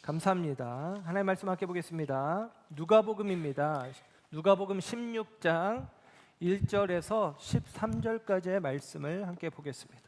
감사합니다. 하나님의 말씀 함께 보겠습니다. 누가복음입니다. 누가복음 16장 1절에서 13절까지의 말씀을 함께 보겠습니다.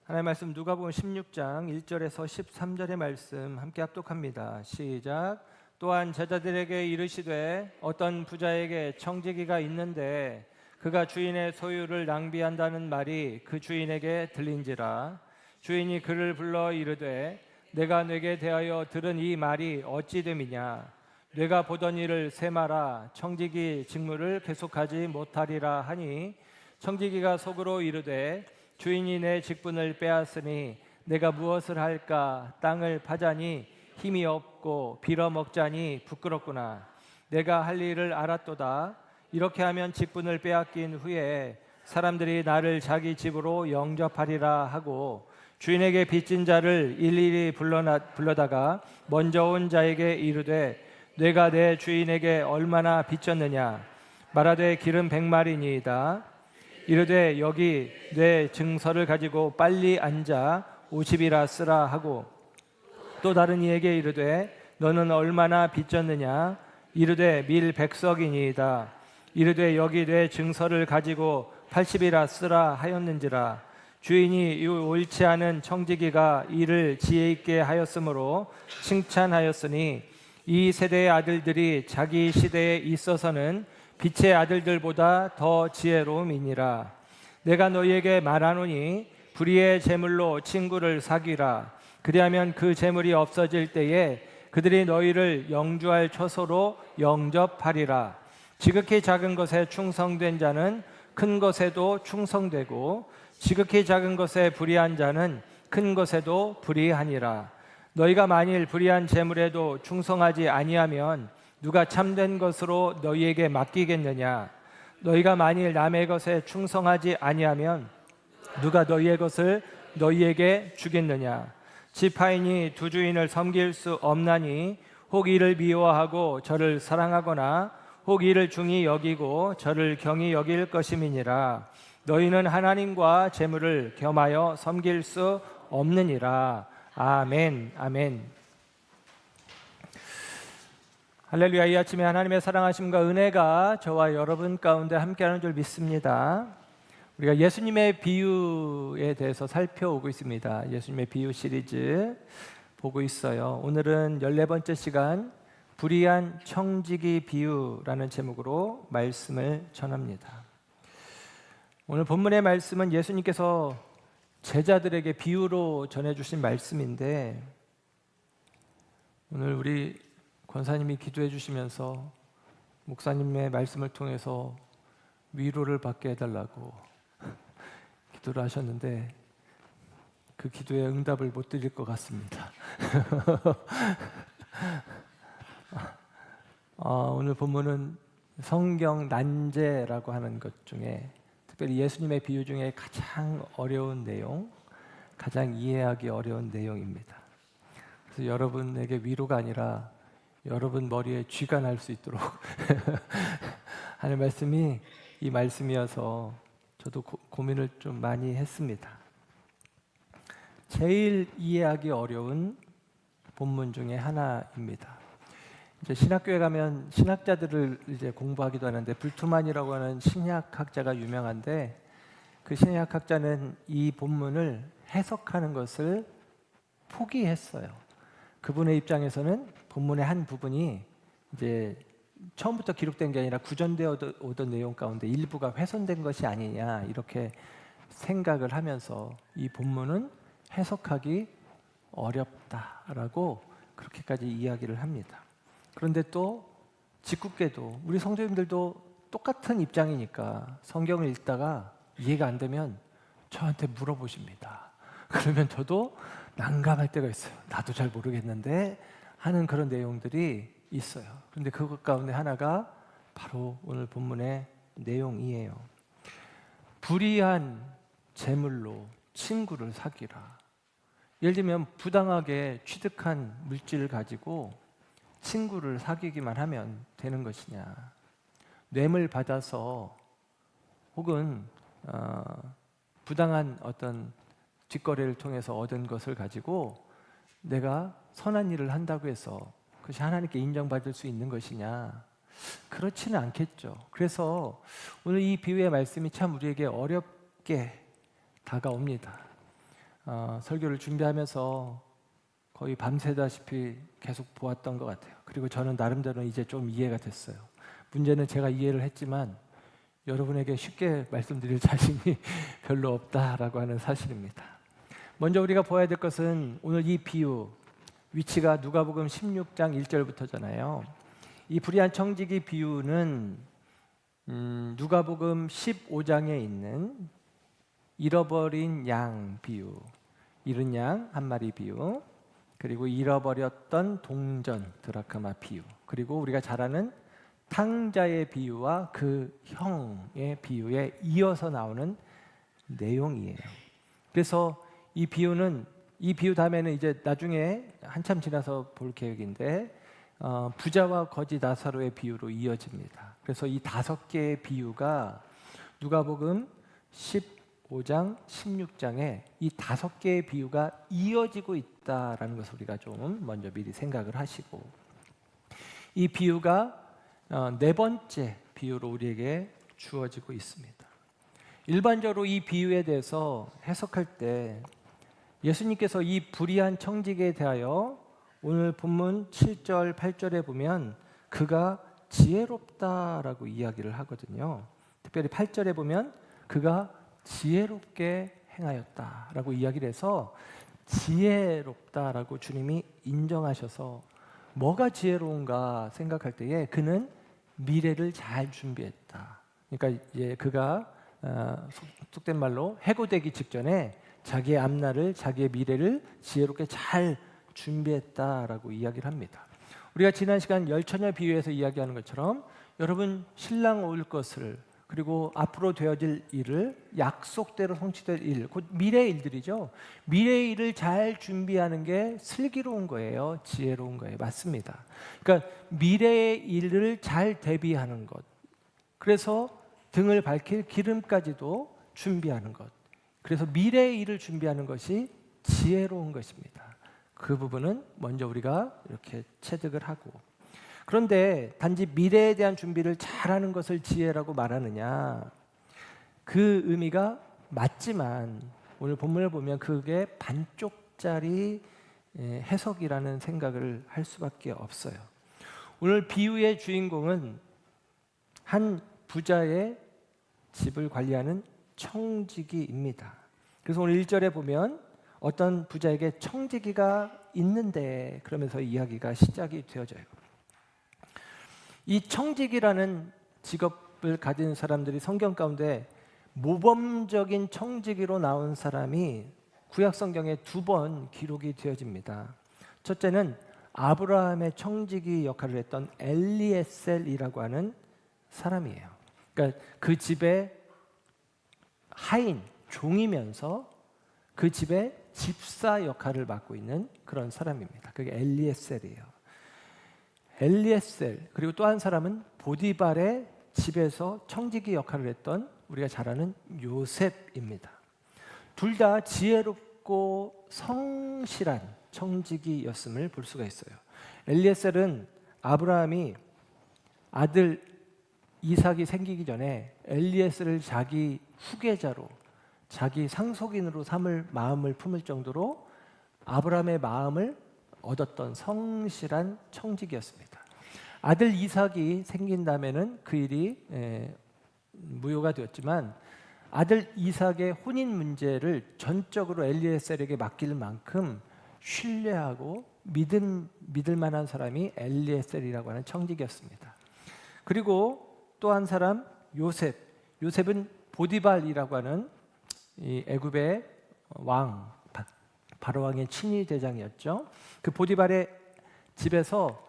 하나님의 말씀 누가복음 16장 1절에서 13절의 말씀 함께 합독합니다. 시작. 또한 제자들에게 이르시되 어떤 부자에게 청지기가 있는데 그가 주인의 소유를 낭비한다는 말이 그 주인에게 들린지라. 주인이 그를 불러 이르되 내가 네게 대하여 들은 이 말이 어찌 됨이냐. 네가 보던 일을 세마라. 청지기 직무를 계속하지 못하리라 하니 청지기가 속으로 이르되 주인이 내 직분을 빼앗으니 내가 무엇을 할까. 땅을 파자니 힘이 없고 빌어먹자니 부끄럽구나. 내가 할 일을 알았도다. 이렇게 하면 직분을 빼앗긴 후에 사람들이 나를 자기 집으로 영접하리라 하고 주인에게 빚진 자를 일일이 불러다가 먼저 온 자에게 이르되 내가 내 주인에게 얼마나 빚졌느냐. 말하되 기름 100마리니이다. 이르되 여기 내 증서를 가지고 빨리 앉아 50이라 쓰라 하고 또 다른 이에게 이르되 너는 얼마나 빚졌느냐. 이르되 밀 100석이니이다. 이르되 여기 내 증서를 가지고 80이라 쓰라 하였는지라. 주인이 이 옳지 않은 청지기가 이를 지혜 있게 하였으므로 칭찬하였으니 이 세대의 아들들이 자기 시대에 있어서는 빛의 아들들보다 더 지혜로움이니라. 내가 너희에게 말하노니 불의의 재물로 친구를 사귀라. 그리하면 그 재물이 없어질 때에 그들이 너희를 영주할 처소로 영접하리라. 지극히 작은 것에 충성된 자는 큰 것에도 충성되고 지극히 작은 것에 불의한 자는 큰 것에도 불의하니라. 너희가 만일 불의한 재물에도 충성하지 아니하면 누가 참된 것으로 너희에게 맡기겠느냐. 너희가 만일 남의 것에 충성하지 아니하면 누가 너희의 것을 너희에게 주겠느냐. 지파인이 두 주인을 섬길 수 없나니 혹 이를 미워하고 저를 사랑하거나 혹 이를 중히 여기고 저를 경히 여길 것임이니라. 너희는 하나님과 재물을 겸하여 섬길 수 없느니라. 아멘. 아멘. 할렐루야. 이 아침에 하나님의 사랑하심과 은혜가 저와 여러분 가운데 함께하는 줄 믿습니다. 우리가 예수님의 비유에 대해서 살펴오고 있습니다. 예수님의 비유 시리즈 보고 있어요. 오늘은 14번째 시간 불의한 청지기 비유라는 제목으로 말씀을 전합니다. 오늘 본문의 말씀은 예수님께서 제자들에게 비유로 전해주신 말씀인데 오늘 우리 권사님이 기도해 주시면서 목사님의 말씀을 통해서 위로를 받게 해달라고 기도를 하셨는데 그 기도에 응답을 못 드릴 것 같습니다. 오늘 본문은 성경 난제라고 하는 것 중에 특별히 예수님의 비유 중에 가장 어려운 내용, 가장 이해하기 어려운 내용입니다. 그래서 여러분에게 위로가 아니라 여러분 머리에 쥐가 날 수 있도록 하는 말씀이 이 말씀이어서 저도 고민을 좀 많이 했습니다. 제일 이해하기 어려운 본문 중에 하나입니다. 이제 신학교에 가면 신학자들을 이제 공부하기도 하는데 불투만이라고 하는 신약학자가 유명한데 그 신약학자는 이 본문을 해석하는 것을 포기했어요. 그분의 입장에서는 본문의 한 부분이 이제 처음부터 기록된 게 아니라 구전되어 오던 내용 가운데 일부가 훼손된 것이 아니냐 이렇게 생각을 하면서 이 본문은 해석하기 어렵다라고 그렇게까지 이야기를 합니다. 그런데 또 짓궂게도 우리 성도님들도 똑같은 입장이니까 성경을 읽다가 이해가 안 되면 저한테 물어보십니다. 그러면 저도 난감할 때가 있어요. 나도 잘 모르겠는데 하는 그런 내용들이 있어요. 그런데 그것 가운데 하나가 바로 오늘 본문의 내용이에요. 불의한 재물로 친구를 사귀라. 예를 들면 부당하게 취득한 물질을 가지고 친구를 사귀기만 하면 되는 것이냐. 뇌물 받아서 혹은 부당한 어떤 뒷거래를 통해서 얻은 것을 가지고 내가 선한 일을 한다고 해서 그것이 하나님께 인정받을 수 있는 것이냐? 그렇지는 않겠죠. 그래서 오늘 이 비유의 말씀이 참 우리에게 어렵게 다가옵니다. 설교를 준비하면서 거의 밤새다시피 계속 보았던 것 같아요. 그리고 저는 나름대로는 이제 좀 이해가 됐어요. 문제는 제가 이해를 했지만 여러분에게 쉽게 말씀드릴 자신이 별로 없다라고 하는 사실입니다. 먼저 우리가 보아야 될 것은 오늘 이 비유, 위치가 누가복음 16장 1절부터잖아요. 이 불의한 청지기 비유는 누가복음 15장에 있는 잃어버린 양 비유, 잃은 양 한 마리 비유, 그리고 잃어버렸던 동전 드라크마 비유, 그리고 우리가 잘 아는 탕자의 비유와 그 형의 비유에 이어서 나오는 내용이에요. 그래서 이 비유 다음에는 이제 나중에 한참 지나서 볼 계획인데 부자와 거지 나사로의 비유로 이어집니다. 그래서 이 5개의 비유가 누가복음 15장, 16장에 이 5개의 비유가 이어지고 있다라는 것을 우리가 좀 먼저 미리 생각을 하시고, 이 비유가 4번째 비유로 우리에게 주어지고 있습니다. 일반적으로 이 비유에 대해서 해석할 때 예수님께서 이 불의한 청지기에 대하여 오늘 본문 7절, 8절에 보면 그가 지혜롭다라고 이야기를 하거든요. 특별히 8절에 보면 그가 지혜롭게 행하였다라고 이야기를 해서 지혜롭다라고 주님이 인정하셔서 뭐가 지혜로운가 생각할 때에 그는 미래를 잘 준비했다. 그러니까 이제 그가 속된 말로 해고되기 직전에 자기의 앞날을, 자기의 미래를 지혜롭게 잘 준비했다라고 이야기를 합니다. 우리가 지난 시간 열처녀 비유에서 이야기하는 것처럼 여러분 신랑 올 것을, 그리고 앞으로 되어질 일을 약속대로 성취될 일, 곧 미래의 일들이죠. 미래의 일을 잘 준비하는 게 슬기로운 거예요. 지혜로운 거예요. 맞습니다. 그러니까 미래의 일을 잘 대비하는 것, 그래서 등을 밝힐 기름까지도 준비하는 것, 그래서 미래의 일을 준비하는 것이 지혜로운 것입니다. 그 부분은 먼저 우리가 이렇게 체득을 하고, 그런데 단지 미래에 대한 준비를 잘하는 것을 지혜라고 말하느냐, 그 의미가 맞지만 오늘 본문을 보면 그게 반쪽짜리 해석이라는 생각을 할 수밖에 없어요. 오늘 비유의 주인공은 한 부자의 집을 관리하는 청지기입니다. 그래서 오늘 1절에 보면 어떤 부자에게 청지기가 있는데, 그러면서 이야기가 시작이 되어져요. 이 청지기라는 직업을 가진 사람들이 성경 가운데 모범적인 청지기로 나온 사람이 구약 성경에 2번 기록이 되어집니다. 첫째는 아브라함의 청지기 역할을 했던 엘리에셀이라고 하는 사람이에요. 그러니까 그 집의 하인, 종이면서 그 집의 집사 역할을 맡고 있는 그런 사람입니다. 그게 엘리에셀이에요. 엘리에셀, 그리고 또 한 사람은 보디발의 집에서 청지기 역할을 했던 우리가 잘 아는 요셉입니다. 둘 다 지혜롭고 성실한 청지기였음을 볼 수가 있어요. 엘리에셀은 아브라함이 아들 이삭이 생기기 전에 엘리에셀을 자기 후계자로, 자기 상속인으로 삼을 마음을 품을 정도로 아브라함의 마음을 얻었던 성실한 청지기였습니다. 아들 이삭이 생긴 다음에는 그 일이 무효가 되었지만 아들 이삭의 혼인 문제를 전적으로 엘리에셀에게 맡길 만큼 신뢰하고 믿을 만한 사람이 엘리에셀이라고 하는 청지기였습니다. 그리고 또 한 사람 요셉은 보디발이라고 하는 이 애굽의 왕, 바로 왕의 친위 대장이었죠. 그 보디발의 집에서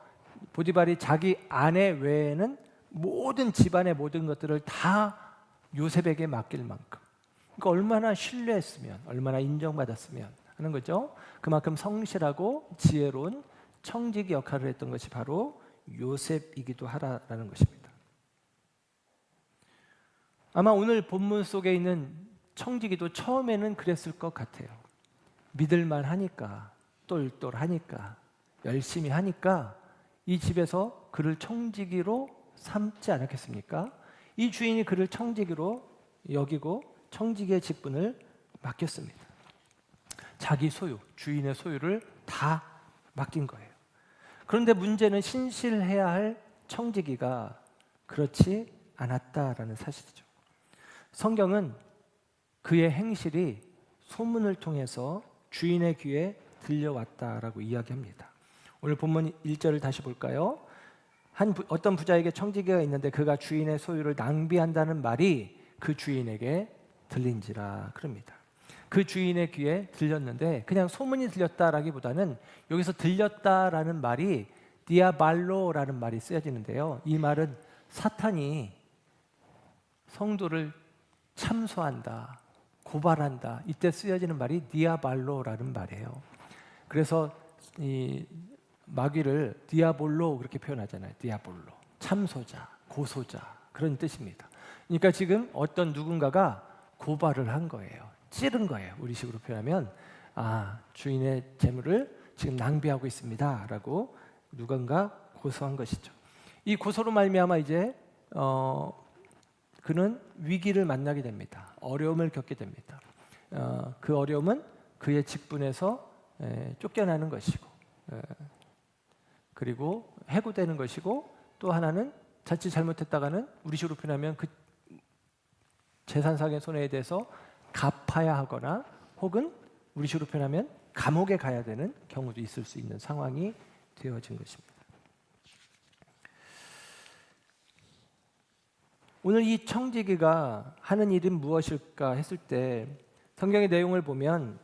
보디발이 자기 아내 외에는 모든 집안의 모든 것들을 다 요셉에게 맡길 만큼, 그러니까 얼마나 신뢰했으면, 얼마나 인정받았으면 하는 거죠. 그만큼 성실하고 지혜로운 청지기 역할을 했던 것이 바로 요셉이기도 하다라는 것입니다. 아마 오늘 본문 속에 있는 청지기도 처음에는 그랬을 것 같아요. 믿을만 하니까, 똘똘하니까, 열심히 하니까 이 집에서 그를 청지기로 삼지 않았겠습니까? 이 주인이 그를 청지기로 여기고 청지기의 직분을 맡겼습니다. 자기 소유, 주인의 소유를 다 맡긴 거예요. 그런데 문제는 신실해야 할 청지기가 그렇지 않았다라는 사실이죠. 성경은 그의 행실이 소문을 통해서 주인의 귀에 들려왔다라고 이야기합니다. 오늘 본문 1절을 다시 볼까요? 어떤 부자에게 청지기가 있는데 그가 주인의 소유를 낭비한다는 말이 그 주인에게 들린지라 그럽니다. 그 주인의 귀에 들렸는데 그냥 소문이 들렸다라기보다는 여기서 들렸다라는 말이 디아발로라는 말이 쓰여지는데요. 이 말은 사탄이 성도를 참소한다, 고발한다, 이때 쓰여지는 말이 디아발로라는 말이에요. 그래서 이 마귀를 디아볼로 그렇게 표현하잖아요. 디아볼로, 참소자, 고소자, 그런 뜻입니다. 그러니까 지금 어떤 누군가가 고발을 한 거예요. 찌른 거예요. 우리식으로 표현하면 주인의 재물을 지금 낭비하고 있습니다 라고 누군가 고소한 것이죠. 이 고소로 말미암아 이제 그는 위기를 만나게 됩니다. 어려움을 겪게 됩니다. 그 어려움은 그의 직분에서 쫓겨나는 것이고 그리고 해고되는 것이고 또 하나는 자칫 잘못했다가는 우리식으로 표현하면 그 재산상의 손해에 대해서 갚아야 하거나 혹은 우리식으로 표현하면 감옥에 가야 되는 경우도 있을 수 있는 상황이 되어진 것입니다. 오늘 이 청지기가 하는 일은 무엇일까 했을 때 성경의 내용을 보면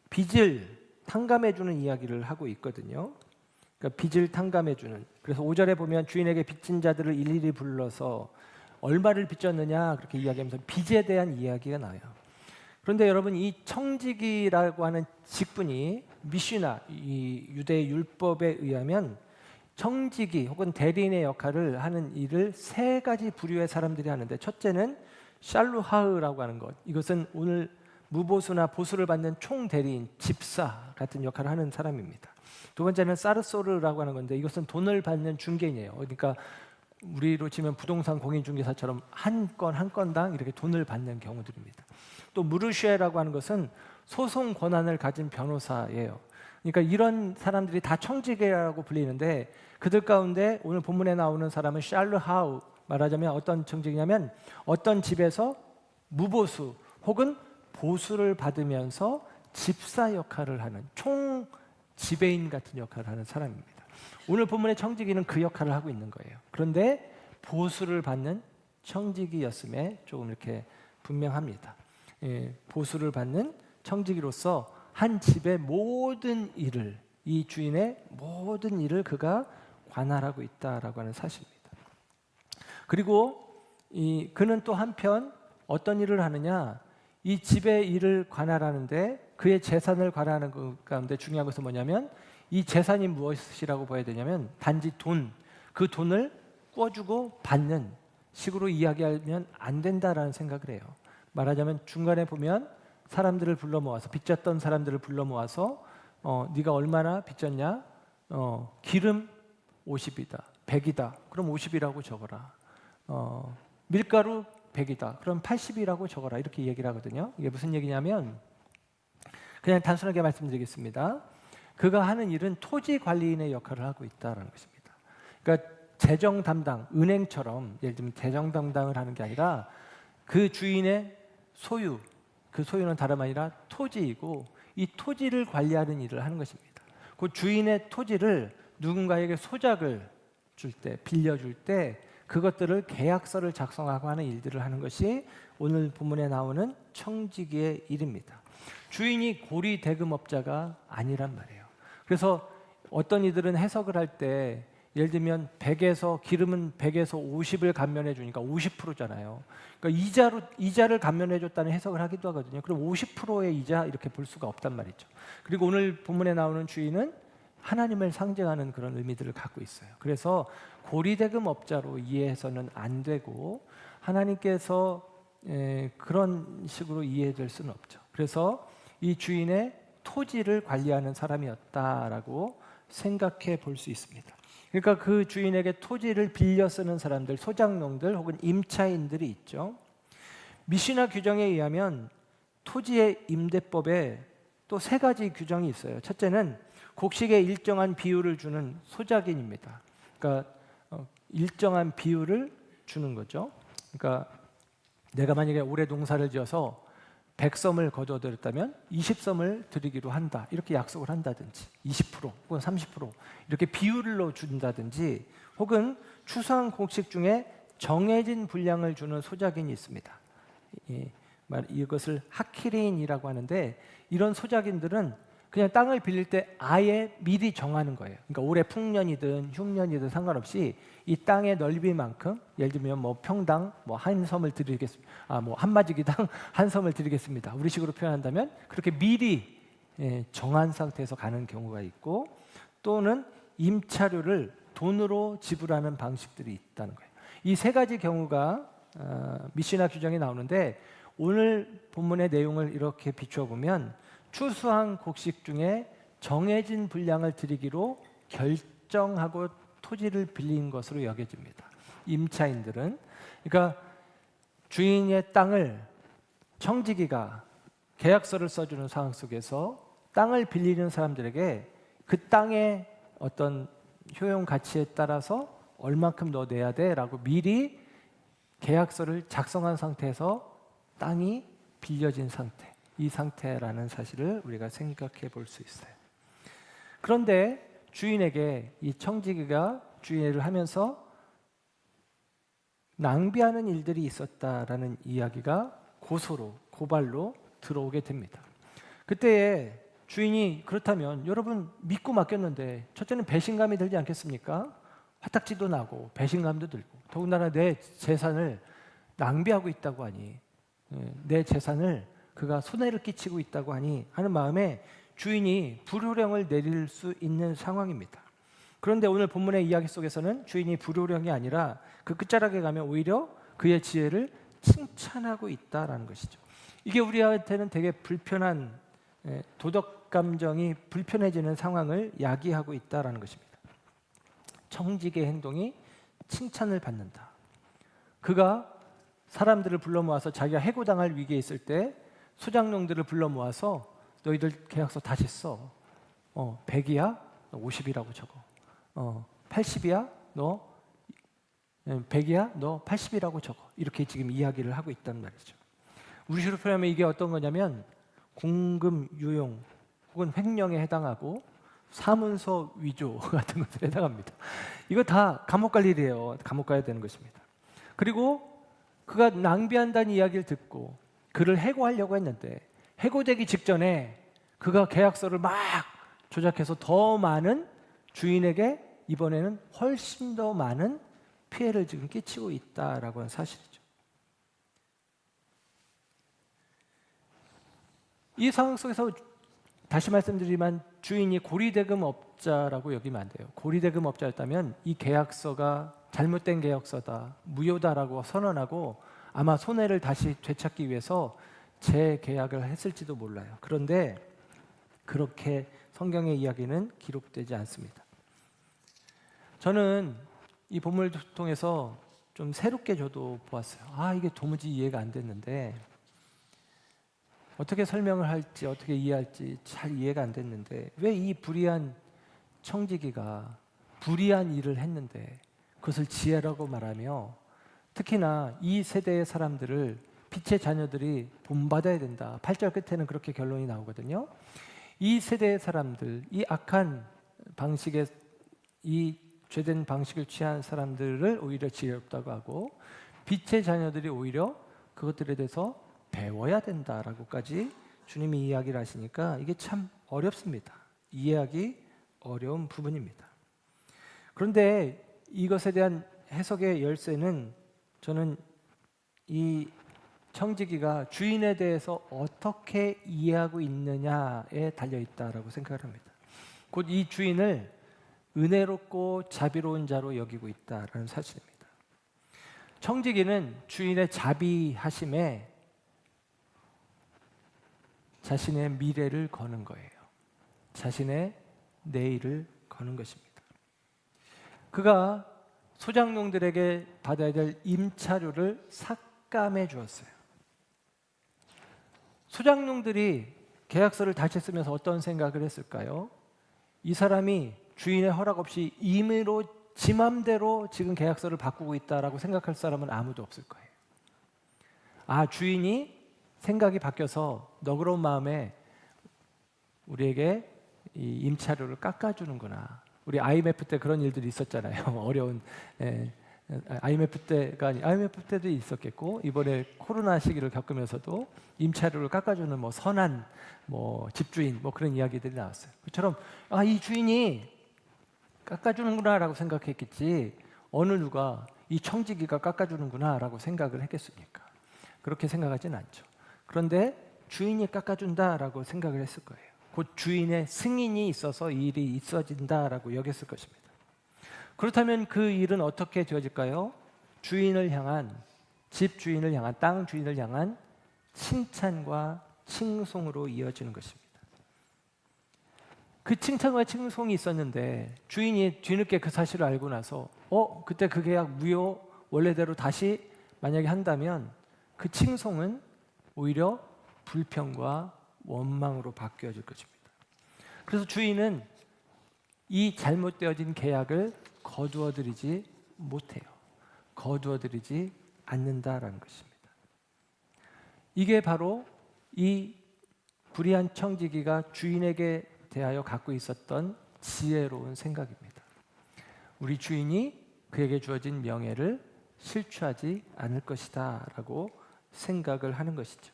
빚을 탕감해주는 이야기를 하고 있거든요. 그러니까 빚을 탕감해주는. 그래서 5절에 보면 주인에게 빚진 자들을 일일이 불러서 얼마를 빚졌느냐 그렇게 이야기하면서 빚에 대한 이야기가 나와요. 그런데 여러분 이 청지기라고 하는 직분이 미슈나 이 유대 율법에 의하면 청지기 혹은 대리인의 역할을 하는 일을 세 가지 부류의 사람들이 하는데 첫째는 샬루하흐라고 하는 것. 이것은 오늘 무보수나 보수를 받는 총대리인, 집사 같은 역할을 하는 사람입니다. 두 번째는 사르소르라고 하는 건데 이것은 돈을 받는 중개인이에요. 그러니까 우리로 치면 부동산 공인중개사처럼 한 건 한 건당 이렇게 돈을 받는 경우들입니다. 또 무르쉐라고 하는 것은 소송 권한을 가진 변호사예요. 그러니까 이런 사람들이 다 청지기라고 불리는데 그들 가운데 오늘 본문에 나오는 사람은 샬루하우, 말하자면 어떤 청지기냐면 어떤 집에서 무보수 혹은 보수를 받으면서 집사 역할을 하는 총 지배인 같은 역할을 하는 사람입니다. 오늘 본문의 청지기는 그 역할을 하고 있는 거예요. 그런데 보수를 받는 청지기였음에 조금 이렇게 분명합니다. 보수를 받는 청지기로서 한 집의 모든 일을, 이 주인의 모든 일을 그가 관할하고 있다라고 하는 사실입니다. 그리고 그는 또 한편 어떤 일을 하느냐, 이 집의 일을 관할하는데 그의 재산을 관할하는 것 가운데 중요한 것은 뭐냐면 이 재산이 무엇이라고 봐야 되냐면 단지 돈, 그 돈을 꿔주고 받는 식으로 이야기하면 안 된다라는 생각을 해요. 말하자면 중간에 보면 사람들을 불러 모아서 빚졌던 사람들을 불러 모아서 네가 얼마나 빚졌냐? 기름 50이다. 100이다. 그럼 50이라고 적어라. 밀가루 100이다. 그럼 80이라고 적어라. 이렇게 얘기를 하거든요. 이게 무슨 얘기냐면 그냥 단순하게 말씀드리겠습니다. 그가 하는 일은 토지 관리인의 역할을 하고 있다는 것입니다. 그러니까 재정 담당, 은행처럼 예를 들면 재정 담당을 하는 게 아니라 그 주인의 소유, 그 소유는 다름 아니라 토지이고 이 토지를 관리하는 일을 하는 것입니다. 그 주인의 토지를 누군가에게 소작을 줄 때, 빌려줄 때 그것들을 계약서를 작성하고 하는 일들을 하는 것이 오늘 본문에 나오는 청지기의 일입니다. 주인이 고리 대금업자가 아니란 말이에요. 그래서 어떤 이들은 해석을 할 때 예를 들면 100에서 기름은 100에서 50을 감면해 주니까 50%잖아요. 그러니까 이자를 감면해 줬다는 해석을 하기도 하거든요. 그럼 50%의 이자 이렇게 볼 수가 없단 말이죠. 그리고 오늘 본문에 나오는 주인은 하나님을 상징하는 그런 의미들을 갖고 있어요. 그래서 고리대금 업자로 이해해서는 안 되고 하나님께서 그런 식으로 이해될 수는 없죠. 그래서 이 주인의 토지를 관리하는 사람이었다라고 생각해 볼 수 있습니다. 그러니까 그 주인에게 토지를 빌려 쓰는 사람들, 소작농들 혹은 임차인들이 있죠. 미시나 규정에 의하면 토지의 임대법에 또 세 가지 규정이 있어요. 첫째는 곡식에 일정한 비율을 주는 소작인입니다. 그러니까 일정한 비율을 주는 거죠. 그러니까 내가 만약에 올해 농사를 지어서 100섬을 거둬들였다면 20섬을 드리기로 한다. 이렇게 약속을 한다든지 20% 혹은 30% 이렇게 비율로 준다든지 혹은 추수한 곡식 중에 정해진 분량을 주는 소작인이 있습니다. 이것을 하키레인이라고 하는데 이런 소작인들은 그냥 땅을 빌릴 때 아예 미리 정하는 거예요. 그러니까 올해 풍년이든 흉년이든 상관없이 이 땅의 넓이만큼 예를 들면 뭐 평당 뭐 한 섬을 드리겠습니다. 뭐 한 마지기당 한 섬을 드리겠습니다. 우리식으로 표현한다면 그렇게 미리 정한 상태에서 가는 경우가 있고 또는 임차료를 돈으로 지불하는 방식들이 있다는 거예요. 이 세 가지 경우가 미시나 규정에 나오는데 오늘 본문의 내용을 이렇게 비추어 보면 추수한 곡식 중에 정해진 분량을 드리기로 결정하고 토지를 빌린 것으로 여겨집니다. 임차인들은 그러니까 주인의 땅을 청지기가 계약서를 써주는 상황 속에서 땅을 빌리는 사람들에게 그 땅의 어떤 효용 가치에 따라서 얼만큼 너 내야 돼라고 미리 계약서를 작성한 상태에서 땅이 빌려진 상태, 이 상태라는 사실을 우리가 생각해 볼 수 있어요. 그런데 주인에게 이 청지기가 주인을 하면서 낭비하는 일들이 있었다라는 이야기가 고발로 들어오게 됩니다. 그때에 주인이 그렇다면 여러분 믿고 맡겼는데 첫째는 배신감이 들지 않겠습니까? 화딱지도 나고 배신감도 들고 더군다나 내 재산을 낭비하고 있다고 하니 내 재산을 그가 손해를 끼치고 있다고 하니 하는 마음에 주인이 불효령을 내릴 수 있는 상황입니다. 그런데 오늘 본문의 이야기 속에서는 주인이 불효령이 아니라 그 끝자락에 가면 오히려 그의 지혜를 칭찬하고 있다라는 것이죠. 이게 우리한테는 되게 불편한 도덕 감정이 불편해지는 상황을 야기하고 있다라는 것입니다. 청지기의 행동이 칭찬을 받는다. 그가 사람들을 불러 모아서 자기가 해고당할 위기에 있을 때 소작농들을 불러 모아서 너희들 계약서 다시 써. 100이야? 너 50이라고 적어. 80이야? 너 100이야? 너 80이라고 적어. 이렇게 지금 이야기를 하고 있단 말이죠. 우리식으로 표현하면 이게 어떤 거냐면 공금 유용 혹은 횡령에 해당하고 사문서 위조 같은 것들에 해당합니다. 이거 다 감옥 갈 일이에요. 감옥 가야 되는 것입니다. 그리고 그가 낭비한다는 이야기를 듣고 그를 해고하려고 했는데 해고되기 직전에 그가 계약서를 막 조작해서 더 많은 주인에게 이번에는 훨씬 더 많은 피해를 지금 끼치고 있다라고 하는 사실이죠. 이 상황 속에서 다시 말씀드리지만 주인이 고리대금업자라고 여기면 안 돼요. 고리대금업자였다면 이 계약서가 잘못된 계약서다, 무효다라고 선언하고 아마 손해를 다시 되찾기 위해서 재계약을 했을지도 몰라요. 그런데 그렇게 성경의 이야기는 기록되지 않습니다. 저는 이 본문을 통해서 좀 새롭게 저도 보았어요. 이게 도무지 이해가 안 됐는데 어떻게 설명을 할지 어떻게 이해할지 잘 이해가 안 됐는데 왜 이 불의한 청지기가 불의한 일을 했는데 그것을 지혜라고 말하며 특히나 이 세대의 사람들을 빛의 자녀들이 본받아야 된다. 8절 끝에는 그렇게 결론이 나오거든요. 이 세대의 사람들, 이 악한 방식의 이 죄된 방식을 취한 사람들을 오히려 지혜롭다고 하고 빛의 자녀들이 오히려 그것들에 대해서 배워야 된다라고까지 주님이 이야기를 하시니까 이게 참 어렵습니다. 이해하기 어려운 부분입니다. 그런데 이것에 대한 해석의 열쇠는 저는 이 청지기가 주인에 대해서 어떻게 이해하고 있느냐에 달려있다라고 생각을 합니다. 곧 이 주인을 은혜롭고 자비로운 자로 여기고 있다라는 사실입니다. 청지기는 주인의 자비하심에 자신의 미래를 거는 거예요. 자신의 내일을 거는 것입니다. 그가 소작농들에게 받아야 될 임차료를 삭감해 주었어요. 소작농들이 계약서를 다시 쓰면서 어떤 생각을 했을까요? 이 사람이 주인의 허락 없이 임의로 지 맘대로 지금 계약서를 바꾸고 있다라고 생각할 사람은 아무도 없을 거예요. 아, 주인이 생각이 바뀌어서 너그러운 마음에 우리에게 이 임차료를 깎아주는구나. 우리 IMF 때 그런 일들이 있었잖아요. 어려운 IMF 때가 아니 IMF 때도 있었겠고 이번에 코로나 시기를 겪으면서도 임차료를 깎아주는 뭐 선한 뭐 집주인 뭐 그런 이야기들이 나왔어요. 그처럼 아, 이 주인이 깎아주는구나라고 생각했겠지 어느 누가 이 청지기가 깎아주는구나라고 생각을 했겠습니까? 그렇게 생각하지는 않죠. 그런데 주인이 깎아준다라고 생각을 했을 거예요. 곧 주인의 승인이 있어서 이 일이 있어진다라고 여겼을 것입니다. 그렇다면 그 일은 어떻게 되어질까요? 주인을 향한, 집 주인을 향한, 땅 주인을 향한 칭찬과 칭송으로 이어지는 것입니다. 그 칭찬과 칭송이 있었는데 주인이 뒤늦게 그 사실을 알고 나서 그때 그 계약 무효 원래대로 다시 만약에 한다면 그 칭송은 오히려 불평과 원망으로 바뀌어질 것입니다. 그래서 주인은 이 잘못되어진 계약을 거두어들이지 못해요. 거두어들이지 않는다라는 것입니다. 이게 바로 이 불의한 청지기가 주인에게 대하여 갖고 있었던 지혜로운 생각입니다. 우리 주인이 그에게 주어진 명예를 실추하지 않을 것이다 라고 생각을 하는 것이죠.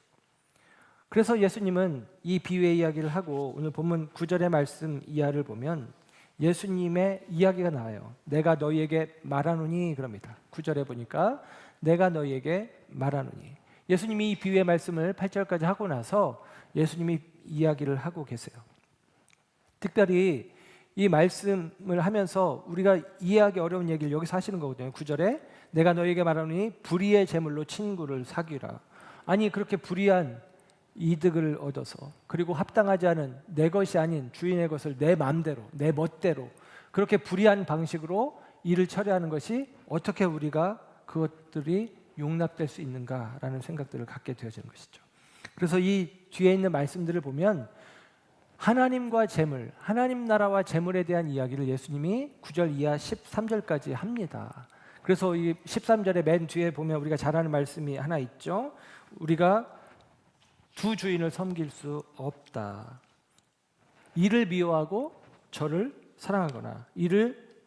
그래서 예수님은 이 비유의 이야기를 하고 오늘 본문 9절의 말씀 이하를 보면 예수님의 이야기가 나와요. 내가 너희에게 말하노니 그럽니다. 9절에 보니까 내가 너희에게 말하노니. 예수님이 이 비유의 말씀을 8절까지 하고 나서 예수님이 이야기를 하고 계세요. 특별히 이 말씀을 하면서 우리가 이해하기 어려운 얘기를 여기서 하시는 거거든요. 9절에 내가 너희에게 말하노니 불의의 제물로 친구를 사귀라. 아니 그렇게 불의한 이득을 얻어서 그리고 합당하지 않은 내 것이 아닌 주인의 것을 내 마음대로 내 멋대로 그렇게 불의한 방식으로 일을 처리하는 것이 어떻게 우리가 그것들이 용납될 수 있는가라는 생각들을 갖게 되어지는 것이죠. 그래서 이 뒤에 있는 말씀들을 보면 하나님과 재물, 하나님 나라와 재물에 대한 이야기를 예수님이 9절 이하 13절까지 합니다. 그래서 이 13절의 맨 뒤에 보면 우리가 잘 아는 말씀이 하나 있죠. 우리가 두 주인을 섬길 수 없다. 이를 미워하고 저를 사랑하거나 이를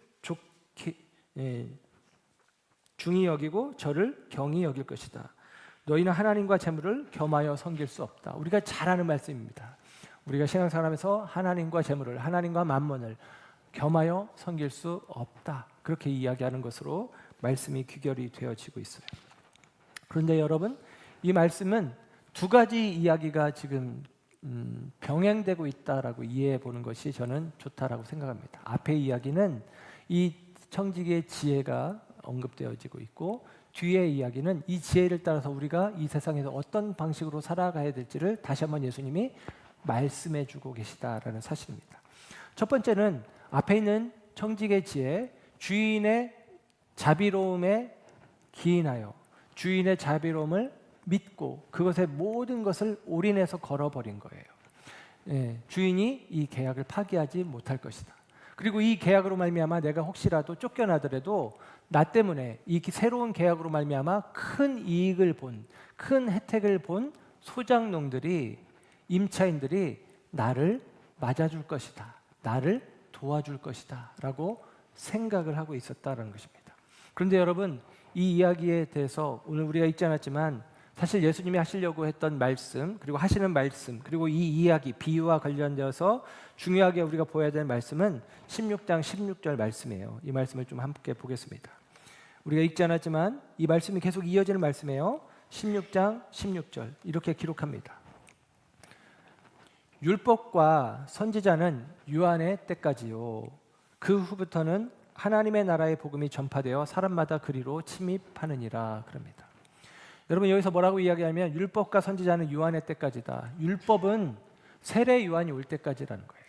중히 여기고 저를 경히 여길 것이다. 너희는 하나님과 재물을 겸하여 섬길 수 없다. 우리가 잘 아는 말씀입니다. 우리가 신앙생활하면서 하나님과 재물을, 하나님과 만몬을 겸하여 섬길 수 없다. 그렇게 이야기하는 것으로 말씀이 귀결이 되어지고 있어요. 그런데 여러분, 이 말씀은 두 가지 이야기가 지금 병행되고 있다라고 이해해 보는 것이 저는 좋다라고 생각합니다. 앞의 이야기는 이 청지기의 지혜가 언급되어지고 있고 뒤의 이야기는 이 지혜를 따라서 우리가 이 세상에서 어떤 방식으로 살아가야 될지를 다시 한번 예수님이 말씀해 주고 계시다라는 사실입니다. 첫 번째는 앞에 있는 청지기의 지혜, 주인의 자비로움에 기인하여 주인의 자비로움을 믿고 그것의 모든 것을 올인해서 걸어버린 거예요. 주인이 이 계약을 파기하지 못할 것이다. 그리고 이 계약으로 말미암아 내가 혹시라도 쫓겨나더라도 나 때문에 이 새로운 계약으로 말미암아 큰 이익을 본, 큰 혜택을 본 소작농들이, 임차인들이 나를 맞아줄 것이다. 나를 도와줄 것이다. 라고 생각을 하고 있었다는 것입니다. 그런데 여러분, 이 이야기에 대해서 오늘 우리가 읽지 않았지만 사실 예수님이 하시려고 했던 말씀, 그리고 하시는 말씀, 그리고 이 이야기, 비유와 관련되어서 중요하게 우리가 보아야 될 말씀은 16장 16절 말씀이에요. 이 말씀을 좀 함께 보겠습니다. 우리가 읽지 않았지만 이 말씀이 계속 이어지는 말씀이에요. 16장 16절 이렇게 기록합니다. 율법과 선지자는 유한의 때까지요. 그 후부터는 하나님의 나라의 복음이 전파되어 사람마다 그리로 침입하느니라 그럽니다. 여러분 여기서 뭐라고 이야기하면 율법과 선지자는 요한의 때까지다. 율법은 세례 요한이 올 때까지라는 거예요.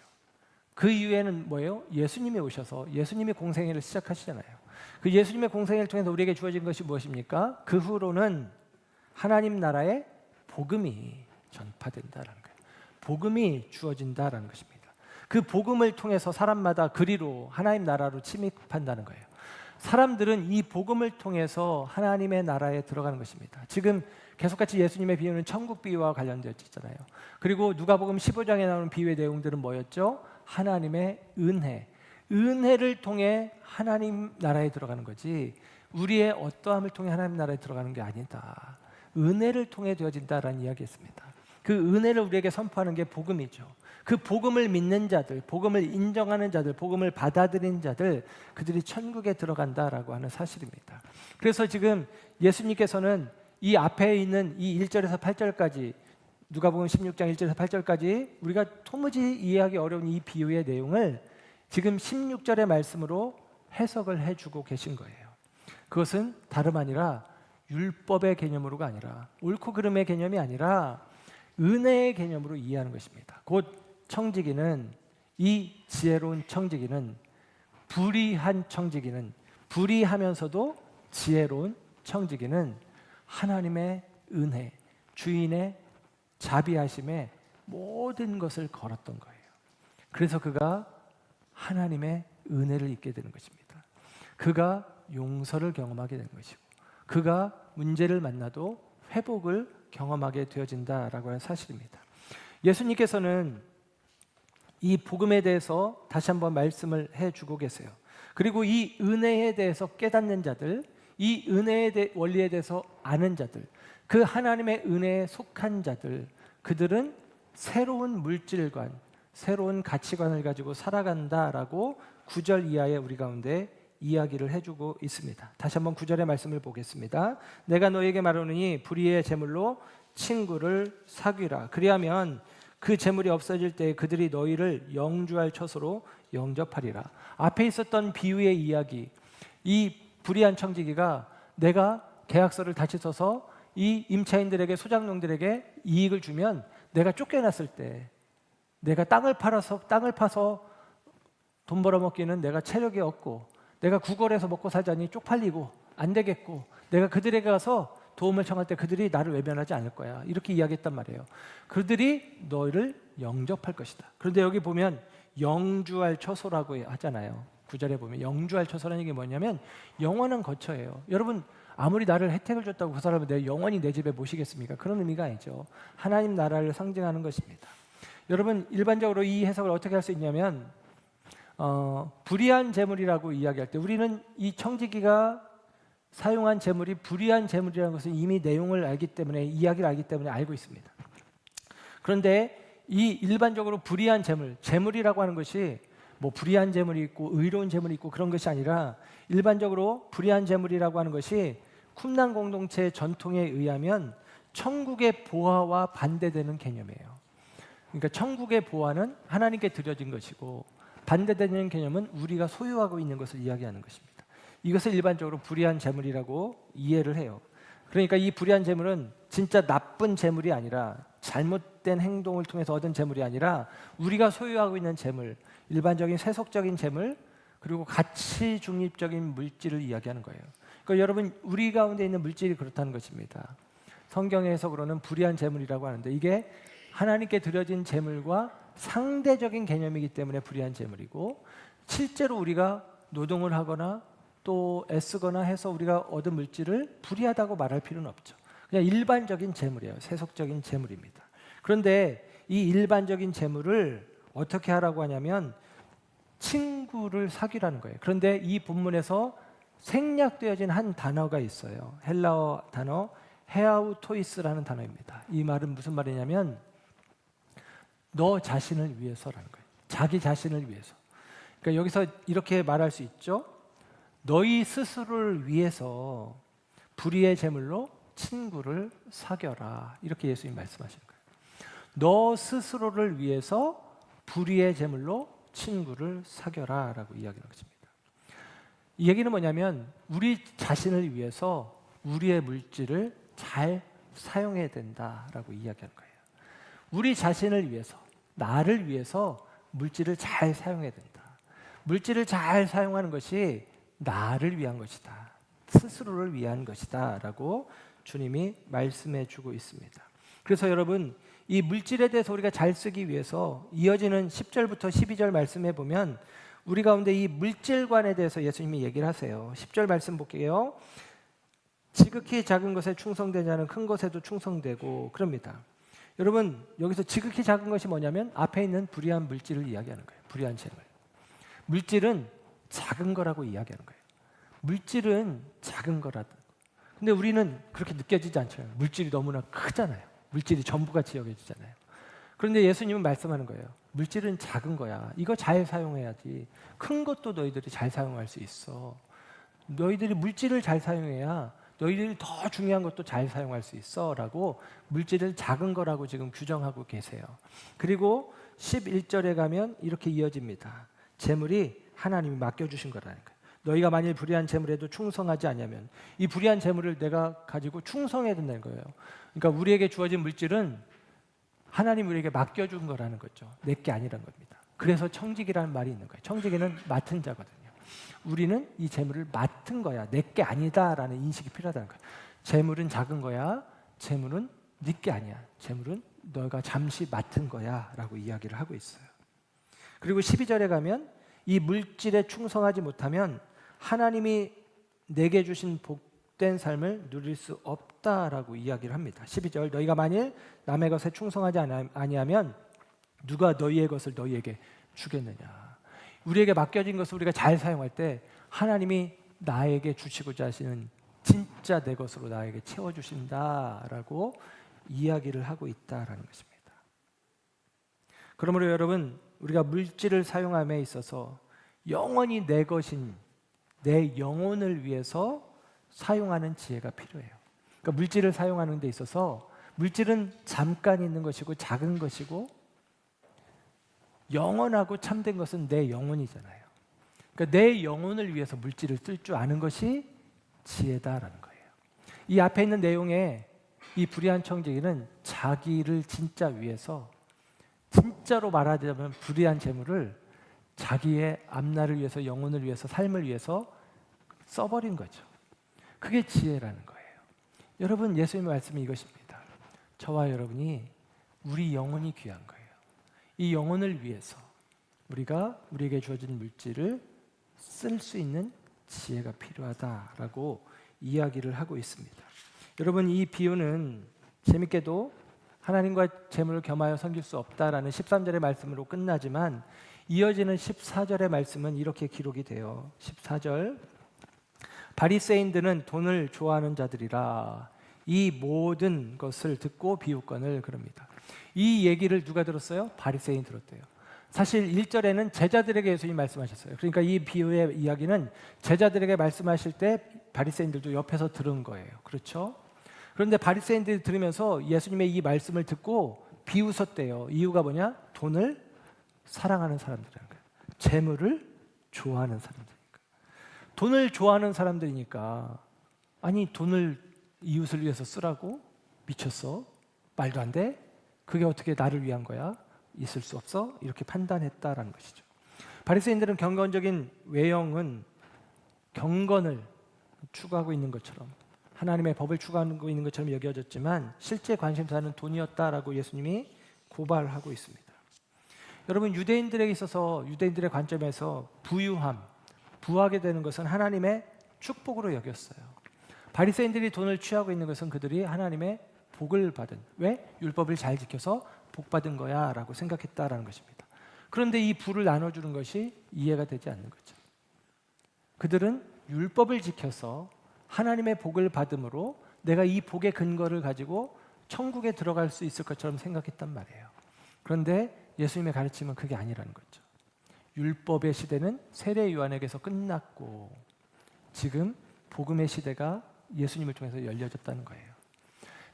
그 이후에는 뭐예요? 예수님이 오셔서 예수님이 공생애를 시작하시잖아요. 그 예수님의 공생애를 통해서 우리에게 주어진 것이 무엇입니까? 그 후로는 하나님 나라의 복음이 전파된다라는 거예요. 복음이 주어진다라는 것입니다. 그 복음을 통해서 사람마다 그리로 하나님 나라로 침입한다는 거예요. 사람들은 이 복음을 통해서 하나님의 나라에 들어가는 것입니다. 지금 계속같이 예수님의 비유는 천국 비유와 관련되어 있잖아요. 그리고 누가복음 15장에 나오는 비유의 내용들은 뭐였죠? 하나님의 은혜. 은혜를 통해 하나님 나라에 들어가는 거지 우리의 어떠함을 통해 하나님 나라에 들어가는 게 아니다. 은혜를 통해 되어진다라는 이야기였습니다. 그 은혜를 우리에게 선포하는 게 복음이죠. 그 복음을 믿는 자들, 복음을 인정하는 자들, 복음을 받아들인 자들, 그들이 천국에 들어간다라고 하는 사실입니다. 그래서 지금 예수님께서는 이 앞에 있는 이 1절에서 8절까지 누가복음 16장 1절에서 8절까지 우리가 도무지 이해하기 어려운 이 비유의 내용을 지금 16절의 말씀으로 해석을 해주고 계신 거예요. 그것은 다름 아니라 율법의 개념으로가 아니라 옳고 그름의 개념이 아니라 은혜의 개념으로 이해하는 것입니다. 곧 청지기는 이 지혜로운 청지기는 불의한 청지기는 불의하면서도 지혜로운 청지기는 하나님의 은혜, 주인의 자비하심에 모든 것을 걸었던 거예요. 그래서 그가 하나님의 은혜를 입게 되는 것입니다. 그가 용서를 경험하게 되는 것이고 그가 문제를 만나도 회복을 경험하게 되어진다라고 하는 사실입니다. 예수님께서는 이 복음에 대해서 다시 한번 말씀을 해주고 계세요. 그리고 이 은혜에 대해서 깨닫는 자들, 이 은혜의 원리에 대해서 아는 자들, 그 하나님의 은혜에 속한 자들, 그들은 새로운 물질관, 새로운 가치관을 가지고 살아간다라고 9절 이하에 우리 가운데 이야기를 해주고 있습니다. 다시 한번 9절의 말씀을 보겠습니다. 내가 너에게 말하노니 불의의 제물로 친구를 사귀라. 그리하면 그 제물이 없어질 때 그들이 너희를 영주할 처소로 영접하리라. 앞에 있었던 비유의 이야기, 이 불의한 청지기가 내가 계약서를 다시 써서 이 임차인들에게 소장농들에게 이익을 주면 내가 쫓겨났을 때 내가 땅을 파서 돈 벌어먹기는 내가 체력이 없고 내가 구걸해서 먹고 살자니 쪽팔리고 안 되겠고 내가 그들에게 가서 도움을 청할 때 그들이 나를 외면하지 않을 거야. 이렇게 이야기했단 말이에요. 그들이 너희를 영접할 것이다. 그런데 여기 보면 영주할 처소라고 하잖아요. 9절에 보면 영주할 처소라는 게 뭐냐면 영원한 거처예요. 여러분 아무리 나를 혜택을 줬다고 그 사람을 내 영원히 내 집에 모시겠습니까? 그런 의미가 아니죠. 하나님 나라를 상징하는 것입니다. 여러분 일반적으로 이 해석을 어떻게 할 수 있냐면 불의한 재물이라고 이야기할 때 우리는 이 청지기가 사용한 재물이 불의한 재물이라는 것을 이미 내용을 알기 때문에 이야기를 알기 때문에 알고 있습니다. 그런데 이 일반적으로 불의한 재물이라고 하는 것이 뭐 불의한 재물이 있고 의로운 재물이 있고 그런 것이 아니라 일반적으로 불의한 재물이라고 하는 것이 쿰난 공동체의 전통에 의하면 천국의 보화와 반대되는 개념이에요. 그러니까 천국의 보화는 하나님께 드려진 것이고 반대되는 개념은 우리가 소유하고 있는 것을 이야기하는 것입니다. 이것을 일반적으로 불의한 재물이라고 이해를 해요. 그러니까 이 불의한 재물은 진짜 나쁜 재물이 아니라 잘못된 행동을 통해서 얻은 재물이 아니라 우리가 소유하고 있는 재물, 일반적인 세속적인 재물, 그리고 가치 중립적인 물질을 이야기하는 거예요. 그러니까 여러분 우리 가운데 있는 물질이 그렇다는 것입니다. 성경의 해석으로는 불의한 재물이라고 하는데 이게 하나님께 드려진 재물과 상대적인 개념이기 때문에 불의한 재물이고 실제로 우리가 노동을 하거나 또 애쓰거나 해서 우리가 얻은 물질을 불의하다고 말할 필요는 없죠. 그냥 일반적인 재물이에요. 세속적인 재물입니다. 그런데 이 일반적인 재물을 어떻게 하라고 하냐면 친구를 사귀라는 거예요. 그런데 이 본문에서 생략되어진 한 단어가 있어요. 헬라어 단어 헤아우토이스라는 단어입니다. 이 말은 무슨 말이냐면 너 자신을 위해서라는 거예요. 자기 자신을 위해서. 그러니까 여기서 이렇게 말할 수 있죠. 너희 스스로를 위해서 불의의 제물로 친구를 사겨라. 이렇게 예수님 말씀하시는 거예요. 너 스스로를 위해서 불의의 제물로 친구를 사겨라 라고 이야기하는 것입니다. 이 얘기는 뭐냐면 우리 자신을 위해서 우리의 물질을 잘 사용해야 된다라고 이야기하는 거예요. 우리 자신을 위해서, 나를 위해서 물질을 잘 사용해야 된다. 물질을 잘 사용하는 것이 나를 위한 것이다. 스스로를 위한 것이다 라고 주님이 말씀해 주고 있습니다. 그래서 여러분, 이 물질에 대해서 우리가 잘 쓰기 위해서 이어지는 10절부터 12절 말씀해 보면 우리 가운데 이 물질관에 대해서 예수님이 얘기를 하세요. 10절 말씀 볼게요. 지극히 작은 것에 충성된 자는 큰 것에도 충성되고 그럽니다. 여러분, 여기서 지극히 작은 것이 뭐냐면 앞에 있는 불의한 물질을 이야기하는 거예요. 불의한 재물. 물질은 작은 거라고 이야기하는 거예요. 물질은 작은 거라도. 근데 우리는 그렇게 느껴지지 않죠. 물질이 너무나 크잖아요. 물질이 전부같이 여겨지잖아요. 그런데 예수님은 말씀하는 거예요. 물질은 작은 거야. 이거 잘 사용해야지. 큰 것도 너희들이 잘 사용할 수 있어. 너희들이 물질을 잘 사용해야 너희들이 더 중요한 것도 잘 사용할 수 있어 라고 물질을 작은 거라고 지금 규정하고 계세요. 그리고 11절에 가면 이렇게 이어집니다. 재물이 하나님이 맡겨주신 거라는 거예요. 너희가 만일 불의한 재물에도 충성하지 않으면 이 불의한 재물을 내가 가지고 충성해야 된다는 거예요. 그러니까 우리에게 주어진 물질은 하나님 우리에게 맡겨준 거라는 거죠. 내 게 아니란 겁니다. 그래서 청지기라는 말이 있는 거예요. 청지기는 맡은 자거든요. 우리는 이 재물을 맡은 거야. 내 게 아니다라는 인식이 필요하다는 거예요. 재물은 작은 거야. 재물은 네 게 아니야. 재물은 너가 잠시 맡은 거야 라고 이야기를 하고 있어요. 그리고 12절에 가면 이 물질에 충성하지 못하면 하나님이 내게 주신 복된 삶을 누릴 수 없다라고 이야기를 합니다. 12절 너희가 만일 남의 것에 충성하지 아니하면 누가 너희의 것을 너희에게 주겠느냐. 우리에게 맡겨진 것을 우리가 잘 사용할 때 하나님이 나에게 주시고자 하시는 진짜 내 것으로 나에게 채워주신다라고 이야기를 하고 있다라는 것입니다. 그러므로 여러분, 우리가 물질을 사용함에 있어서 영원히 내 것인 내 영혼을 위해서 사용하는 지혜가 필요해요. 그러니까 물질을 사용하는 데 있어서 물질은 잠깐 있는 것이고 작은 것이고 영원하고 참된 것은 내 영혼이잖아요. 그러니까 내 영혼을 위해서 물질을 쓸 줄 아는 것이 지혜다라는 거예요. 이 앞에 있는 내용에 이 불의한 청지기는 자기를 진짜 위해서, 진짜로 말하자면 불의한 재물을 자기의 앞날을 위해서, 영혼을 위해서, 삶을 위해서 써버린 거죠. 그게 지혜라는 거예요. 여러분, 예수님의 말씀이 이것입니다. 저와 여러분이 우리 영혼이 귀한 거예요. 이 영혼을 위해서 우리에게 주어진 물질을 쓸 수 있는 지혜가 필요하다라고 이야기를 하고 있습니다. 여러분, 이 비유는 재밌게도 하나님과 재물을 겸하여 섬길 수 없다라는 13절의 말씀으로 끝나지만 이어지는 14절의 말씀은 이렇게 기록이 돼요. 14절 바리새인들은 돈을 좋아하는 자들이라 이 모든 것을 듣고 비웃거늘 그럽니다. 이 얘기를 누가 들었어요? 바리새인이 들었대요. 사실 1절에는 제자들에게 예수님이 말씀하셨어요. 그러니까 이 비유의 이야기는 제자들에게 말씀하실 때 바리새인들도 옆에서 들은 거예요. 그렇죠? 그런데 바리새인들이 들으면서 예수님의 이 말씀을 듣고 비웃었대요. 이유가 뭐냐? 돈을 사랑하는 사람들이라는 거예요. 재물을 좋아하는 사람들이니까. 돈을 좋아하는 사람들이니까 아니 돈을 이웃을 위해서 쓰라고? 미쳤어? 말도 안 돼? 그게 어떻게 나를 위한 거야? 있을 수 없어? 이렇게 판단했다라는 것이죠. 바리새인들은 경건적인 외형은 경건을 추구하고 있는 것처럼 하나님의 법을 추구하고 있는 것처럼 여겨졌지만 실제 관심사는 돈이었다라고 예수님이 고발하고 있습니다. 여러분, 유대인들에게 있어서 유대인들의 관점에서 부하게 되는 것은 하나님의 축복으로 여겼어요. 바리새인들이 돈을 취하고 있는 것은 그들이 하나님의 복을 받은, 왜? 율법을 잘 지켜서 복 받은 거야 라고 생각했다라는 것입니다. 그런데 이 부를 나눠주는 것이 이해가 되지 않는 거죠. 그들은 율법을 지켜서 하나님의 복을 받음으로 내가 이 복의 근거를 가지고 천국에 들어갈 수 있을 것처럼 생각했단 말이에요. 그런데 예수님의 가르침은 그게 아니라는 거죠. 율법의 시대는 세례 요한에게서 끝났고 지금 복음의 시대가 예수님을 통해서 열려졌다는 거예요.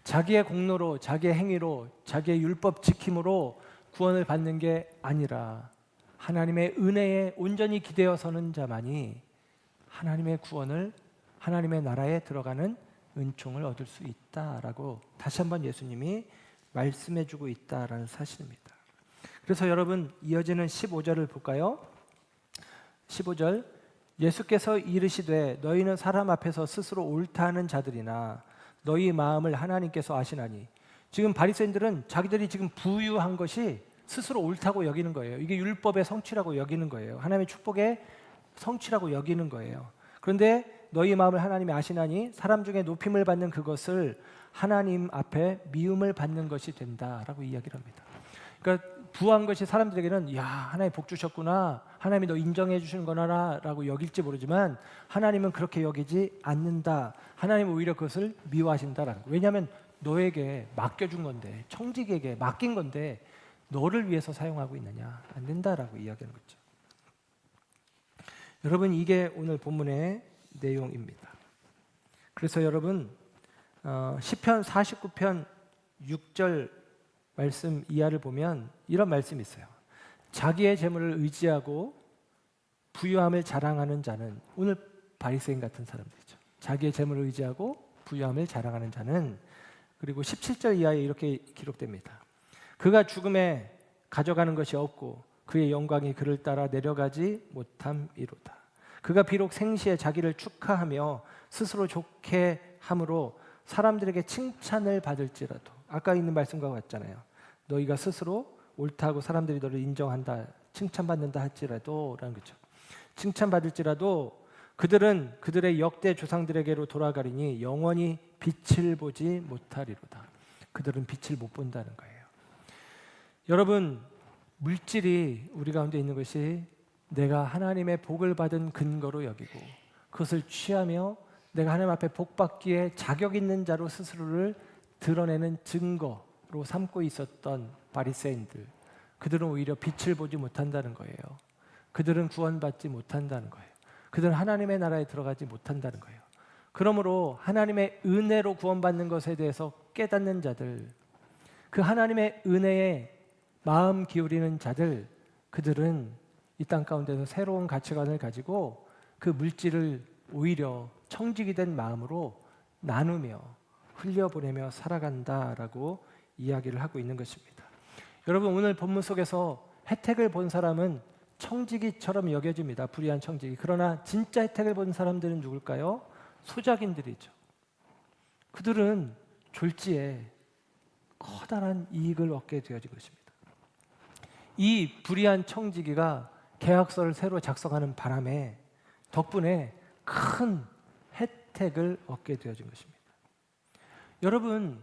자기의 공로로, 자기의 행위로, 자기의 율법 지킴으로 구원을 받는 게 아니라 하나님의 은혜에 온전히 기대어 서는 자만이 하나님의 구원을, 하나님의 나라에 들어가는 은총을 얻을 수 있다라고 다시 한번 예수님이 말씀해주고 있다라는 사실입니다. 그래서 여러분, 이어지는 15절을 볼까요? 15절, 예수께서 이르시되 너희는 사람 앞에서 스스로 옳다 하는 자들이나 너희 마음을 하나님께서 아시나니. 지금 바리새인들은 자기들이 지금 부유한 것이 스스로 옳다고 여기는 거예요. 이게 율법의 성취라고 여기는 거예요. 하나님의 축복의 성취라고 여기는 거예요. 그런데 너희 마음을 하나님이 아시나니 사람 중에 높임을 받는 그것을 하나님 앞에 미움을 받는 것이 된다라고 이야기를 합니다. 그러니까 부한 것이 사람들에게는 야, 하나님 복 주셨구나, 하나님이 너 인정해 주시는 거나 라고 여길지 모르지만 하나님은 그렇게 여기지 않는다. 하나님은 오히려 그것을 미워하신다라는 거예요. 왜냐하면 너에게 맡겨준 건데, 청지기에게 맡긴 건데 너를 위해서 사용하고 있느냐, 안 된다라고 이야기하는 거죠. 여러분, 이게 오늘 본문의 내용입니다. 그래서 여러분, 시편 49편 6절 말씀 이하를 보면 이런 말씀이 있어요. 자기의 재물을 의지하고 부유함을 자랑하는 자는, 오늘 바리새인 같은 사람들이죠. 자기의 재물을 의지하고 부유함을 자랑하는 자는, 그리고 17절 이하에 이렇게 기록됩니다. 그가 죽음에 가져가는 것이 없고 그의 영광이 그를 따라 내려가지 못함이로다. 그가 비록 생시에 자기를 축하하며 스스로 좋게 함으로 사람들에게 칭찬을 받을지라도, 아까 있는 말씀과 같잖아요. 너희가 스스로 옳다고 사람들이 너를 인정한다, 칭찬받는다 할지라도 라는 거죠. 칭찬받을지라도 그들은 그들의 역대 조상들에게로 돌아가리니 영원히 빛을 보지 못하리로다. 그들은 빛을 못 본다는 거예요. 여러분, 물질이 우리 가운데 있는 것이 내가 하나님의 복을 받은 근거로 여기고 그것을 취하며 내가 하나님 앞에 복받기에 자격 있는 자로 스스로를 드러내는 증거로 삼고 있었던 바리새인들, 그들은 오히려 빛을 보지 못한다는 거예요. 그들은 구원받지 못한다는 거예요. 그들은 하나님의 나라에 들어가지 못한다는 거예요. 그러므로 하나님의 은혜로 구원받는 것에 대해서 깨닫는 자들, 그 하나님의 은혜에 마음 기울이는 자들, 그들은 이 땅 가운데서 새로운 가치관을 가지고 그 물질을 오히려 청직이 된 마음으로 나누며 흘려보내며 살아간다라고 이야기를 하고 있는 것입니다. 여러분, 오늘 본문 속에서 혜택을 본 사람은 청지기처럼 여겨집니다. 불의한 청지기. 그러나 진짜 혜택을 본 사람들은 누굴까요? 소작인들이죠. 그들은 졸지에 커다란 이익을 얻게 되어진 것입니다. 이 불의한 청지기가 계약서를 새로 작성하는 바람에 덕분에 큰 혜택을 얻게 되어진 것입니다. 여러분,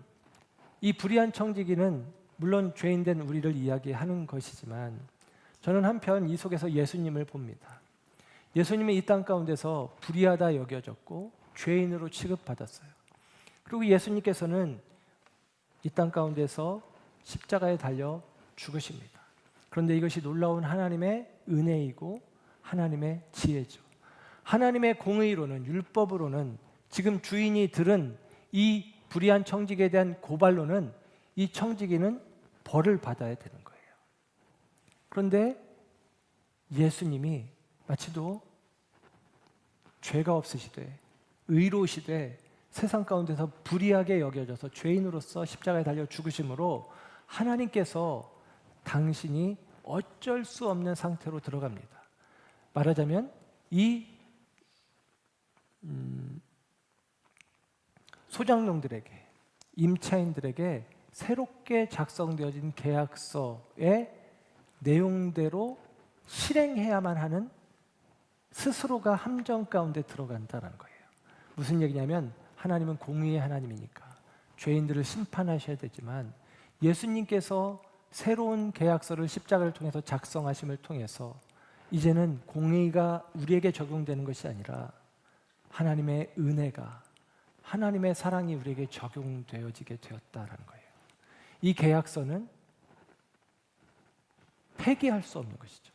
이 불의한 청지기는 물론 죄인된 우리를 이야기하는 것이지만 저는 한편 이 속에서 예수님을 봅니다. 예수님이 이 땅 가운데서 불의하다 여겨졌고 죄인으로 취급받았어요. 그리고 예수님께서는 이 땅 가운데서 십자가에 달려 죽으십니다. 그런데 이것이 놀라운 하나님의 은혜이고 하나님의 지혜죠. 하나님의 공의로는, 율법으로는 지금 주인이 들은 이 불의한 청지기에 대한 고발로는 이 청지기는 벌을 받아야 되는 거예요. 그런데 예수님이 마치도 죄가 없으시되 의로우시되 세상 가운데서 불의하게 여겨져서 죄인으로서 십자가에 달려 죽으심으로 하나님께서 당신이 어쩔 수 없는 상태로 들어갑니다. 말하자면 이 소장농들에게, 임차인들에게 새롭게 작성되어진 계약서의 내용대로 실행해야만 하는 스스로가 함정 가운데 들어간다는 거예요. 무슨 얘기냐면 하나님은 공의의 하나님이니까 죄인들을 심판하셔야 되지만 예수님께서 새로운 계약서를 십자가를 통해서 작성하심을 통해서 이제는 공의가 우리에게 적용되는 것이 아니라 하나님의 은혜가, 하나님의 사랑이 우리에게 적용되어지게 되었다는 거예요. 이 계약서는 폐기할 수 없는 것이죠.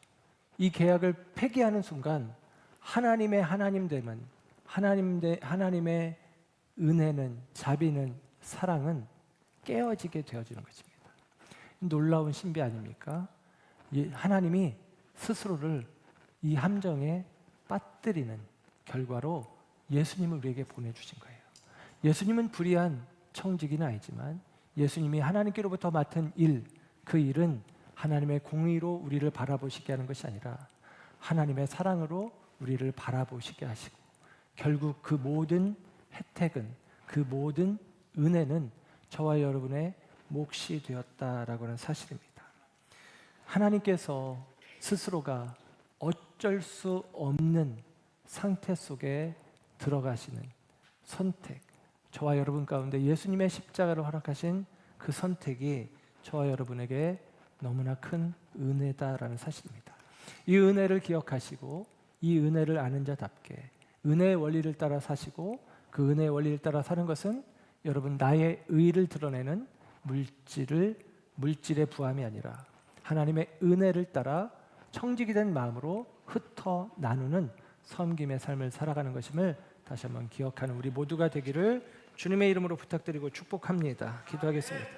이 계약을 폐기하는 순간 하나님의 하나님됨은, 하나님의 은혜는, 자비는, 사랑은 깨어지게 되어지는 것입니다. 놀라운 신비 아닙니까? 하나님이 스스로를 이 함정에 빠뜨리는 결과로 예수님을 우리에게 보내주신 거예요. 예수님은 불의한 청지기는 아니지만 예수님이 하나님께로부터 맡은 일, 그 일은 하나님의 공의로 우리를 바라보시게 하는 것이 아니라 하나님의 사랑으로 우리를 바라보시게 하시고, 결국 그 모든 혜택은, 그 모든 은혜는 저와 여러분의 몫이 되었다라고 하는 사실입니다. 하나님께서 스스로가 어쩔 수 없는 상태 속에 들어가시는 선택, 저와 여러분 가운데 예수님의 십자가를 허락하신 그 선택이 저와 여러분에게 너무나 큰 은혜다라는 사실입니다. 이 은혜를 기억하시고 이 은혜를 아는 자답게 은혜의 원리를 따라 사시고, 그 은혜의 원리를 따라 사는 것은 여러분 나의 의를 드러내는 물질의 부함이 아니라 하나님의 은혜를 따라 청지기 된 마음으로 흩어 나누는 섬김의 삶을 살아가는 것임을 다시 한번 기억하는 우리 모두가 되기를 주님의 이름으로 부탁드리고 축복합니다. 기도하겠습니다.